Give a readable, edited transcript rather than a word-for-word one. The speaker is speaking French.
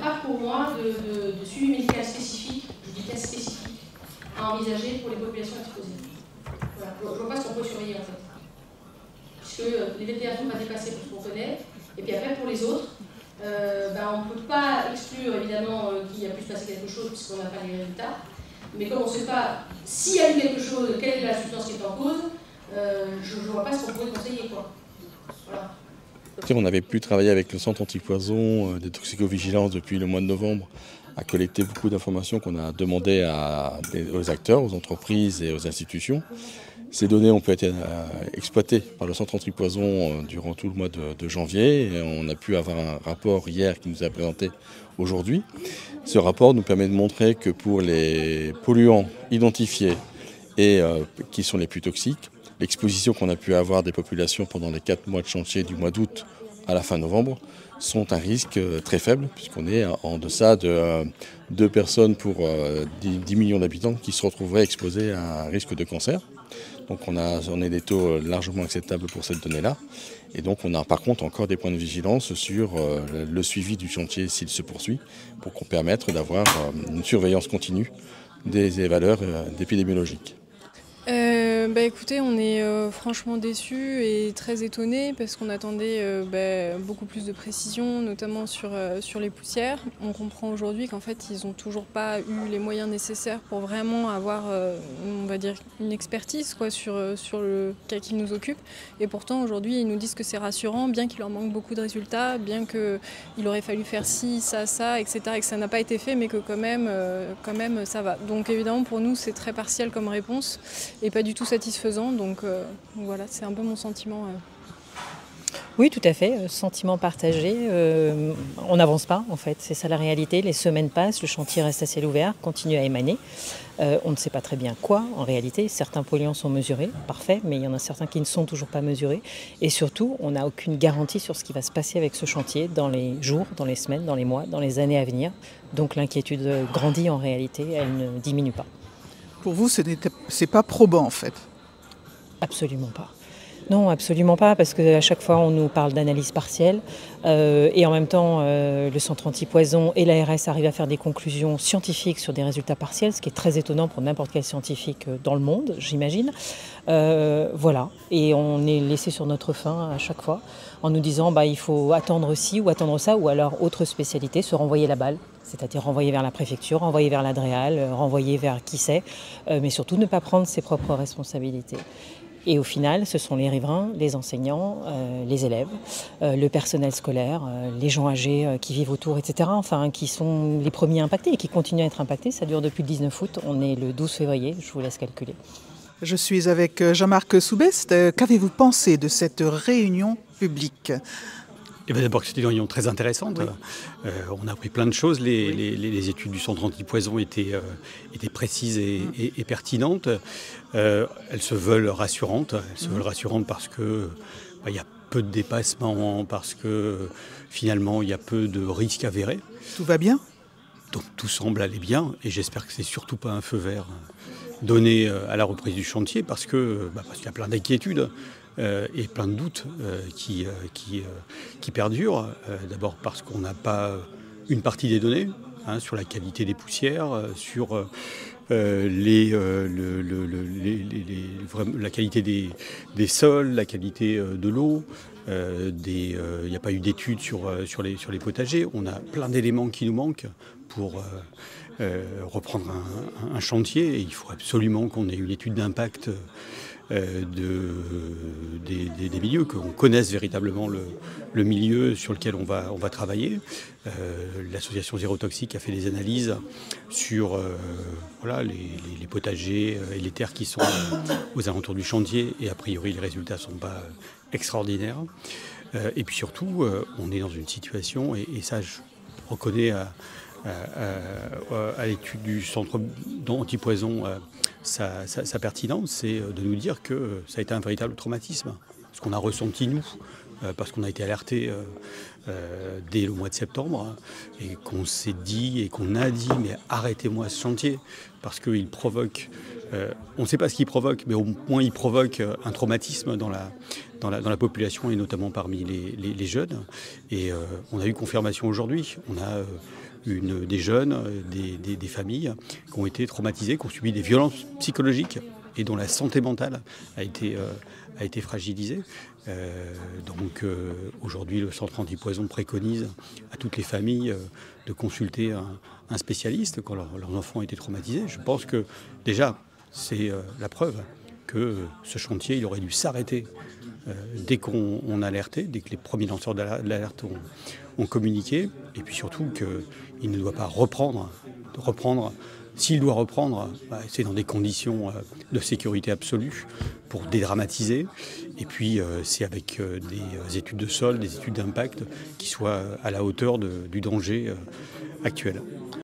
pas pour moi de suivi médical spécifique, je dis test spécifique, à envisager pour les populations exposées. Voilà. Je ne vois pas ce qu'on peut surveiller en fait. Puisque les VTH on va dépasser pour ce qu'on connaît, et puis après pour les autres, on ne peut pas exclure évidemment qu'il y a pu se passer quelque chose puisqu'on n'a pas les résultats, mais comme on ne sait pas s'il y a eu quelque chose, quelle est la substance qui est en cause, je ne vois pas ce qu'on pourrait conseiller, quoi. Voilà. On avait pu travailler avec le centre antipoison de toxicovigilance depuis le mois de novembre, à collecter beaucoup d'informations qu'on a demandées aux acteurs, aux entreprises et aux institutions. Ces données ont pu être exploitées par le centre antipoison durant tout le mois de janvier. Et on a pu avoir un rapport hier qui nous a présenté aujourd'hui. Ce rapport nous permet de montrer que pour les polluants identifiés et qui sont les plus toxiques, l'exposition qu'on a pu avoir des populations pendant les 4 mois de chantier du mois d'août à la fin novembre sont un risque très faible, puisqu'on est en deçà de 2 personnes pour 10 millions d'habitants qui se retrouveraient exposés à un risque de cancer. Donc on a des taux largement acceptables pour cette donnée-là. Et donc on a par contre encore des points de vigilance sur le suivi du chantier s'il se poursuit, pour qu'on permette d'avoir une surveillance continue des valeurs épidémiologiques. Écoutez, on est franchement déçus et très étonnés parce qu'on attendait beaucoup plus de précision, notamment sur les poussières. On comprend aujourd'hui qu'en fait, ils n'ont toujours pas eu les moyens nécessaires pour vraiment avoir, on va dire, une expertise quoi, sur le cas qui nous occupe. Et pourtant, aujourd'hui, ils nous disent que c'est rassurant, bien qu'il leur manque beaucoup de résultats, bien qu'il aurait fallu faire ci, ça, etc., et que ça n'a pas été fait, mais que quand même ça va. Donc évidemment, pour nous, c'est très partiel comme réponse et pas du tout satisfaisant, donc voilà, c'est un peu mon sentiment. Oui, tout à fait, sentiment partagé. On n'avance pas, en fait, c'est ça la réalité. Les semaines passent, le chantier reste à ciel ouvert, continue à émaner. On ne sait pas très bien quoi, en réalité. Certains polluants sont mesurés, parfait, mais il y en a certains qui ne sont toujours pas mesurés. Et surtout, on n'a aucune garantie sur ce qui va se passer avec ce chantier dans les jours, dans les semaines, dans les mois, dans les années à venir. Donc l'inquiétude grandit en réalité, elle ne diminue pas. Pour vous, c'est pas probant en fait? Absolument pas. Non, absolument pas, parce qu'à chaque fois on nous parle d'analyse partielle et en même temps le centre antipoison et l'ARS arrivent à faire des conclusions scientifiques sur des résultats partiels, ce qui est très étonnant pour n'importe quel scientifique dans le monde, j'imagine. Voilà, et on est laissé sur notre faim à chaque fois en nous disant il faut attendre ci ou attendre ça, ou alors autre spécialité, se renvoyer la balle. C'est-à-dire renvoyer vers la préfecture, renvoyer vers l'Adréal, renvoyer vers qui sait, mais surtout ne pas prendre ses propres responsabilités. Et au final, ce sont les riverains, les enseignants, les élèves, le personnel scolaire, les gens âgés qui vivent autour, etc., enfin, qui sont les premiers impactés et qui continuent à être impactés. Ça dure depuis le 19 août, on est le 12 février, je vous laisse calculer. Je suis avec Jean-Marc Soubest. Qu'avez-vous pensé de cette réunion publique ? D'abord, c'était une réunion très intéressante. Oui. On a appris plein de choses. Les études du centre antipoison étaient précises et pertinentes. Elles se veulent rassurantes. Elles se veulent rassurantes parce que y a peu de dépassements, parce que finalement il y a peu de risques avérés. Tout va bien ? Donc tout semble aller bien, et j'espère que c'est surtout pas un feu vert donné à la reprise du chantier, parce qu'il y a plein d'inquiétudes. Et plein de doutes qui perdurent. D'abord parce qu'on n'a pas une partie des données sur la qualité des poussières, sur la qualité des sols, la qualité de l'eau. Il n'y a pas eu d'études sur les potagers. On a plein d'éléments qui nous manquent pour reprendre un chantier. Et il faut absolument qu'on ait une étude d'impact des milieux, qu'on connaisse véritablement le milieu sur lequel on va travailler. L'association Zéro Toxique a fait des analyses sur les potagers et les terres qui sont aux alentours du chantier, et a priori les résultats ne sont pas extraordinaires. Et puis surtout, on est dans une situation, et ça je reconnais à l'étude du centre antipoison sa pertinence, c'est de nous dire que ça a été un véritable traumatisme. Ce qu'on a ressenti nous, parce qu'on a été alertés dès le mois de septembre, et qu'on s'est dit et qu'on a dit mais arrêtez-moi ce chantier, parce qu'il provoque, on ne sait pas ce qu'il provoque, mais au moins il provoque un traumatisme dans la population, et notamment parmi les jeunes. Et on a eu confirmation aujourd'hui. On a des jeunes, des familles qui ont été traumatisées, qui ont subi des violences psychologiques et dont la santé mentale a été fragilisée. Donc aujourd'hui, le centre antipoison préconise à toutes les familles de consulter un spécialiste quand leurs enfants ont été traumatisés. Je pense que déjà, c'est la preuve que ce chantier il aurait dû s'arrêter dès qu'on a alerté, dès que les premiers lanceurs d'alerte ont communiqué, et puis surtout qu'il ne doit pas reprendre. S'il doit reprendre, c'est dans des conditions de sécurité absolue pour dédramatiser. Et puis c'est avec des études de sol, des études d'impact qui soient à la hauteur du danger actuel.